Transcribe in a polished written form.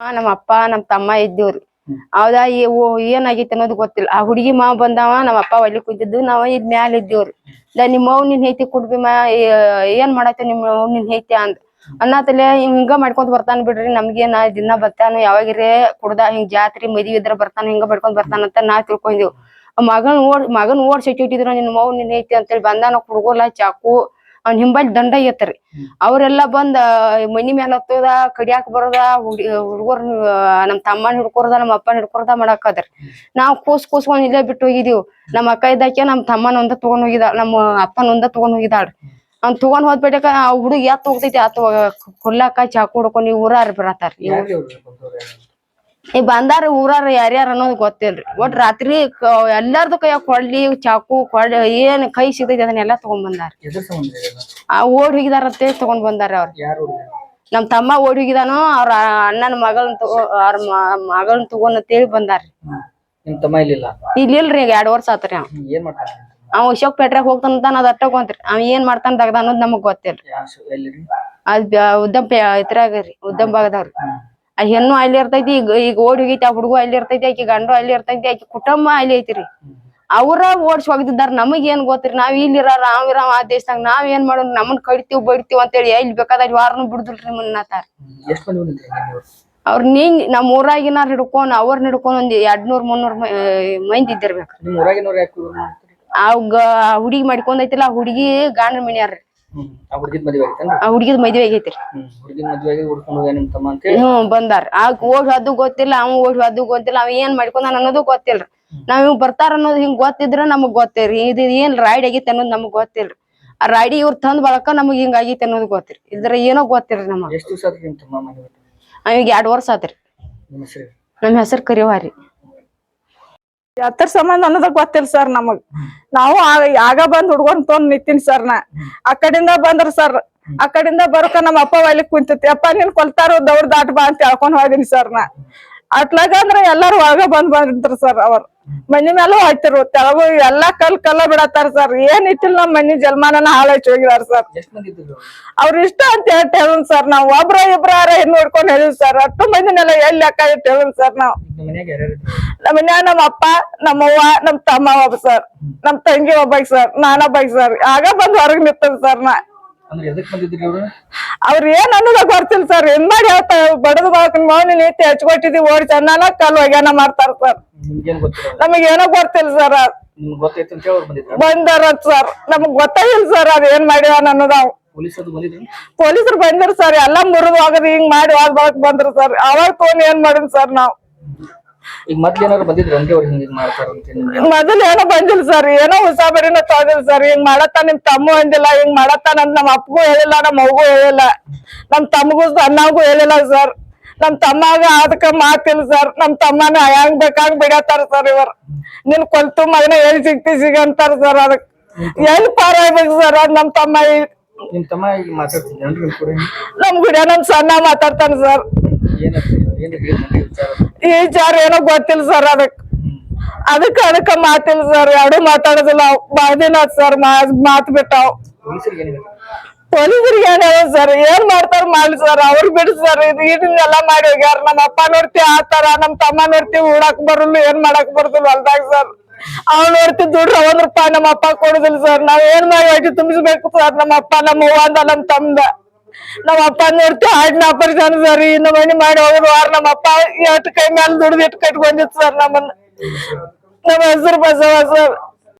ನಮ್ಮ ಅಪ್ಪ ನಮ್ ತಮ್ಮ ಇದ್ದೀವ್ರಿ. ಹೌದಾ ಏನಾಗೈತಿ ಅನ್ನೋದು ಗೊತ್ತಿಲ್ಲ. ಆ ಹುಡುಗಿ ಮಾವ ಬಂದಾವ, ನಮ್ಮ ಅಪ್ಪ ಒಲಿ ಕುಂತಿದ್ದು, ನಾವ್ ಇದ್ ಮ್ಯಾಲ ಇದ್ದೀವ್ರಿ. ನಿಮ್ ಮವ್ ನಿನ್ ಐತಿ ಕುಡ್ಬಿ ಏನ್ ಮಾಡತ್ತೆ ನಿಮ್ ಮವ್ ನಿನ್ ಐತಿ ಅಂದ್ ಅನ್ನತಲೆ ಹಿಂಗ ಮಾಡ್ಕೊಂಡ್ ಬರ್ತಾನ ಬಿಡ್ರಿ. ನಮ್ಗೇನ ದಿನ ಬರ್ತಾನ, ಯಾವಾಗಿರೇ ಕುಡ್ದ ಹಿಂಗ್ ಜಾತ್ರಿ ಮದ್ವಿ ಇದ್ರ ಬರ್ತಾನ, ಹಿಂಗ ಮಾಡ್ಕೊಂಡ್ ಬರ್ತಾನಂತ ನಾವ್ ತಿಳ್ಕೊಂಡೇವ್. ಮಗನ್ ಓಡ್ಸಿ ಇಟ್ಟಿದ್ರ ನಿನ್ ಮವ್ ನಿನ್ ಐತಿ ಅಂತೇಳಿ ಬಂದಾನ ಕುಡ್ಗೋಲ ಚಾಕು ಅವ್ನ ಹಿಂಬಲ್ ದಂಡ ಐತ್ರಿ. ಅವ್ರೆಲ್ಲಾ ಬಂದ ಮನಿ ಮ್ಯಾಲ ಹತ್ತದ, ಕಡಿಯಾಕ ಬರೋದ, ಹುಡ್ಗರ್ ನಮ್ ತಮ್ಮನ್ ಹಿಡ್ಕೊರ್ದ, ನಮ್ಮ ಅಪ್ಪನ್ ಹಿಡ್ಕೊರ್ದ ಮಾಡಾಕದ್ರಿ. ನಾವ್ ಕೂಸ್ಕೊಂಡ್ ಇಲ್ಲೇ ಬಿಟ್ಟು ಹೋಗಿದೀವ್. ನಮ್ಮ ಅಕ್ಕ ಇದ್ದಾಕೆ ನಮ್ ತಮ್ಮನ ಒಂದ ತಗೊಂಡ್ ಹೋಗಿದಾಳ, ನಮ್ಮ ಅಪ್ಪನ ಒಂದ ತಗೊಂಡ್ ಹೋಗಿದಾಳ್ರಿ. ಅವ್ನ್ ತಗೊಂಡ್ ಹೋದ್ಬಿಟ್ಟಕ ಆ ಹುಡುಗ ಎತ್ ಹೋಗ್ತೈತಿ ಆತ ಕೊಲ್ಲಾಕ ಚಾಕು ಹುಡ್ಕೊಂಡ್ ಊರಾರ ಬರತಾರ. ಈ ಬಂದಾರ ಊರಾರ ಯಾರ್ಯಾರ ಅನ್ನೋದು ಗೊತ್ತಿಲ್ರಿ. ಒಟ್ ರಾತ್ರಿ ಎಲ್ಲಾರ್ದು ಕೈಯಾಗ ಕೊಡ್ಲಿ ಚಾಕು ಏನ್ ಕೈ ಸಿಗತೈತಿ ಅದನ್ನೆಲ್ಲಾ ತಗೊಂಡ್ ಬಂದಾರ. ಓಡ್ ಹೋಗಿದಾರಂತೆ ತಗೊಂಡ್ ಬಂದಾರ ಅವ್ರ. ನಮ್ ತಮ್ಮ ಓಡಿ ಹೋಗಿದಾನು, ಅವ್ರ ಅಣ್ಣನ ಮಗಳನ್ ತಗೊಂಡ್ ಅಂತೇಳಿ ಬಂದಾರ್ರಿ. ಇಲ್ಲಿಲ್ರಿ 2 ವರ್ಷ ಆತ್ರಿ. ಅವ್ ಅಶೋಕ್ ಪೇಟ್ರಾಗ ಹೋಗ್ತಾನಂತ ಅದ್ ಅಟ್ಟಕೊಂತ್ರಿ. ಅವ್ ಏನ್ ಮಾಡ್ತಾನ ದಗದ ಅನ್ನೋದ್ ನಮಗ್ ಗೊತ್ತಿಲ್ರಿ. ಅದ್ ಉದ್ದಂ ಇದ್ರಾಗ್ರಿ, ಉದ್ದಂ ಭಾಗದವ್ರಿ. ಆ ಹೆಣ್ಣು ಅಲ್ಲಿ ಇರ್ತೈತಿ, ಈಗ ಓಡಿ ಹೋಗೈತಿ. ಆ ಹುಡುಗು ಅಲ್ಲಿ ಇರ್ತೈತಿ, ಆಕಿ ಗಂಡು ಅಲ್ಲಿ ಇರ್ತೈತಿ, ಆಕಿ ಕುಟುಂಬ ಅಲ್ಲಿ ಐತಿರಿ. ಅವ್ರ ಓಡ್ಸಿ ಹೋಗ್ತಿದಾರ. ನಮಗ್ ಏನ್ ಗೊತ್ತಿರಿ? ನಾವ್ ಇಲ್ಲಿರ ನಾವಿರಾವ ಆ ದೇಶದಾಗ ನಾವ್ ಏನ್ ಮಾಡೋಣ? ನಮ್ಮನ್ ಕಡಿತೀವ್ ಬಡಿತೀವ್ ಅಂತೇಳಿ ಎಲ್ಲಿ ಬೇಕಾದ ವಾರನು ಬಿಡುದಿಲ್ರಿ ನಿಮ್ಮನ್ನತಾರ. ಅವ್ರ ನಮ್ ಊರಾಗಿನಾರ ಹಿಡ್ಕೊಂಡ್ ಅವ್ರನ್ನ ಹಿಡ್ಕೊಂಡ್ ಒಂದ್ 200-300 ಮಂದಿ ಇದ್ದಿರ್ಬೇಕ್ರಿ. ಹುಡುಗಿ ಮಾಡ್ಕೊಂಡೈತಿಲ್ಲ, ಆ ಹುಡುಗಿ ಗಾಂಡ್ರ ಮನ್ಯಾರ್ರಿ. ಆ ಹುಡ್ಗಿದ್ ಮದ್ವೆ ಆಗೈತ್ರಿ. ಬಂದಾರ. ಆಗ ಓಡ್ ಅದು ಗೊತ್ತಿಲ್ಲ, ಅವ್ ಓಡ್ ಅದು ಗೊತ್ತಿಲ್ಲ, ಅವ್ ಏನ್ ಮಾಡ್ಕೊಂಡ ಅನ್ನೋದು ಗೊತ್ತಿಲ್ರಿ. ನಾವ್ ಇವ್ ಬರ್ತಾರ ಅನ್ನೋದು ಹಿಂಗ್ ಗೊತ್ತಿದ್ರ ನಮಗ್ ಗೊತ್ತೇರಿ. ಇದು ಏನ್ ರಾಯ್ಡ್ ಆಗೈತಿ ಅನ್ನೋದು ನಮಗ್ ಗೊತ್ತಿಲ್ರಿ. ಆ ರಾಯ್ಡಿ ಇವ್ರ ತಂದ್ ಬಳಕ ನಮಗ್ ಹಿಂಗ ಆಗೈತಿ ಅನ್ನೋದು ಗೊತ್ತಿರಿ. ಇದ್ರ ಏನೋ ಗೊತ್ತಿಲ್ರಿ ನಮಗ್. ಈಗ 2 ವರ್ಷ ಆತ್ರಿ. ನಮ್ ಹೆಸರು ಕರಿವಾರಿ. ಎತ್ತರ ಸಂಬಂಧ ಅನ್ನೋದ ಗೊತ್ತಿಲ್ಲ ಸರ್ ನಮಗ್. ನಾವು ಆಗ ಬಂದ್ ಹುಡ್ಕೊಂಡ್ ತೊಂದ್ ನಿಂತೀನಿ ಸರ್. ಆ ಕಡೆಯಿಂದ ಬಂದ್ರ ಸರ್. ಆ ಕಡೆಯಿಂದ ಬರಕ ನಮ್ಮ ಅಪ್ಪ ಒಲಿ ಕುಂತೈತಿ. ಅಪ್ಪ ನೀನ್ ಕೊಲ್ತಾರ ದೌಡ್ ದಾಟ್ ಬಾ ಅಂತ ಹೇಳ್ಕೊಂಡ್ ಹೋದಿನಿ ಸರ್. ಅಟ್ಲಾಗ ಅಂದ್ರ ಎಲ್ಲಾರು ಒಳಗ ಬಂದ್ರಿ ಸರ್. ಅವ್ರ ಮನಿ ಮೇಲೂ ಹೋಯ್ತಿರು, ತೆಳಗು ಎಲ್ಲಾ ಕಲ್ಲ ಬಿಡತ್ತಾರ ಸರ್. ಏನ್ ಇಟ್ಟಿಲ್ ನಮ್ ಮನಿ ಜಲ್ಮಾನನ ಹಾಳಾಯ್ತು ಹೋಗಿದಾರ ಸರ್. ಅವ್ರ ಇಷ್ಟ ಅಂತ ಹೇಳನ್ ಸರ್. ನಾವ್ ಒಬ್ರ ಇಬ್ರಾರ ಹೆಣ್ಣು ಹಿಡ್ಕೊಂಡ್ ಹೇಳಿವ್ ಸರ್. 10 ಮಂದಿನೆಲ್ಲ ಎಲ್ಲಿ ಲೆಕ್ಕ ಇಟ್ಟು ಹೇಳನ್ ಸರ್. ನಾವ್ ನಮ್ಮ ಮನ್ಯಾಗ ನಮ್ಮ ಅಪ್ಪ, ನಮ್ಮವ್ವ, ನಮ್ ತಮ್ಮ ಒಬ್ಬ ಸರ್, ನಮ್ ತಂಗಿ ಒಬ್ಬಾಗ ಸರ್, ನಾನೊಬ್ಬಾಗ ಸರ್. ಆಗ ಬಂದ್ ಹೊರಗ್ ನಿಂತನ್ ಸರ್. ಅವ್ರ ಏನ್ ಅನ್ನೋದ ಗೊತ್ತಿಲ್ಲ ಸರ್. ಏನ್ ಮಾಡಿ ಹೇಳ್ತಾರ ಬಡದ ಬಾಳಕ್ ಮೌನಿ ನೀತಿ ಹಚ್ಕೊಟ್ಟಿದೀವಿ ಓಡಿ ಚೆನ್ನಾನ ಕಲ್ ಒಗ್ಯಾನ ಮಾಡ್ತಾರ ಸರ್. ನಮಗ್ ಏನೋ ಗೊತ್ತಿಲ್ಲ ಸರ್. ಬಂದಾರ ಸರ್. ನಮಗ್ ಗೊತ್ತಾಗಿಲ್ಲ ಸರ್ ಅದ್ ಏನ್ ಮಾಡ್ಯಾನ ಅನ್ನೋದ. ಪೊಲೀಸರು ಬಂದಿರ್ ಸರ್. ಎಲ್ಲಾ ಮುರಿದು ಹೋಗದ್ ಹಿಂಗ್ ಮಾಡಿ ಹೋಗ್ ಬಂದ್ರು ಸರ್. ಅವಾಗ ತೊಗೊಂಡ್ ಏನ್ ಮಾಡಿದ್ ಸರ್ ನಾವ್. ಮೊದಲ್ ಏನೋ ಬಂದಿಲ್ಲ ಸರ್. ಏನೋ ಉಸಾಬರಿನ ತೊಗೊಂಡಿಲ್ಲ ಸರ್. ಹಿಂಗ್ ಮಾಡತ್ತ ನಿಮ್ ತಮ್ಮ ಅಂದಿಲ್ಲ, ಹಿಂಗ್ ಮಾಡತ್ತಾನ ಅಂತ ನಮ್ ಅಪ್ಪಗೂ ಹೇಳಿಲ್ಲ, ನಮ್ ಅವ್ಗೂ ಹೇಳಿಲ್ಲ, ನಮ್ ತಮ್ಮಗೂ ಅಣ್ಣಗೂ ಹೇಳಿಲ್ಲ ಸರ್. ನಮ್ ತಮ್ಮಾಗ ಅದಕ್ಕ ಮಾತಿಲ್ಲ ಸರ್. ನಮ್ ತಮ್ಮನ ಹೆಂಗ್ ಬೇಕಾಗ್ ಬಿಡತ್ತಾರ ಸರ್. ಇವ್ರ ನಿನ್ ಕೊಲ್ತು ಮಗನ ಎಲ್ಲಿ ಸಿಗಂತಾರ ಸರ್. ಅದಕ್ ಎಲ್ಲಿ ಪಾರ ಆಗ್ಬೇಕು ಸರ್. ಅದ್ ನಮ್ ತಮ್ಮ ನಮ್ ಗುಡಿಯ ನಮ್ ಸಣ್ಣ ಮಾತಾಡ್ತಾನ ಸರ್. ಈ ವಿಚಾರ ಏನೋ ಗೊತ್ತಿಲ್ಲ ಸರ್. ಅದಕ್ಕ ಮಾತಿಲ್ಲ ಸರ್. ಎರಡು ಮಾತಾಡೋದಿಲ್ಲ ಬಾಳ ದಿನ ಸರ್. ಮಾತ್ ಬಿಟ್ಟಾವ್. ಪೊಲೀಸರಿಗೆ ಏನ್ ಹೇಳ ಸರ್. ಏನ್ ಮಾಡ್ತಾರ ಮಾಡ್ಲಿ ಸರ್. ಅವ್ರ ಬಿಡ್ ಸರ್. ಇದನ್ನೆಲ್ಲಾ ಮಾಡಿ ಹೋಗ್ಯಾರ. ನಮ್ಮ ಅಪ್ಪ ನೋಡ್ತಿ ಆತರ, ನಮ್ ತಮ್ಮ ನೋಡ್ತಿ ಉಡಾಕ್ ಬರಲ್ಲ, ಏನ್ ಮಾಡಾಕ್ ಬರುದಿಲ್ಲ ಹೊಲ್ದಾಗ ಸರ್. ಅವ್ ನೋಡ್ತಿ ದುಡ್ರ ₹1 ನಮ್ಮ ಅಪ್ಪ ಕೊಡುದಿಲ್ಲ ಸರ್. ನಾವ್ ಏನ್ ಮಾಡಿ ಹೊಟ್ಟಿ ತುಂಬಿಸ್ಬೇಕು ಸರ್. ನಮ್ಮ ಅಪ್ಪ, ನಮ್ಮ ಅವ್ವಂದ, ನಮ್ ತಮ್ಮದ. ನಮ್ಮ ಅಪ್ಪ ನೋಡ್ತಿ ಹಾರ್ಟ್ನ ಆಪರೇಷನ್ ಸರ್. ಇನ್ನು ಮನಿ ಮಾಡಿ ಹೋಗುದು ವಾರ. ನಮ್ಮ ಅಪ್ಪ ಎಷ್ಟ್ ಕೈ ಮೇಲೆ ದುಡ್ದು ಇಟ್ಟು ಕಟ್ಕೊಂಡಿತ್ ಸರ್ ನಮ್ಮನ್ನ. ನಮ್ಮ ಹೆಸರು ಬಸವ ಸರ್.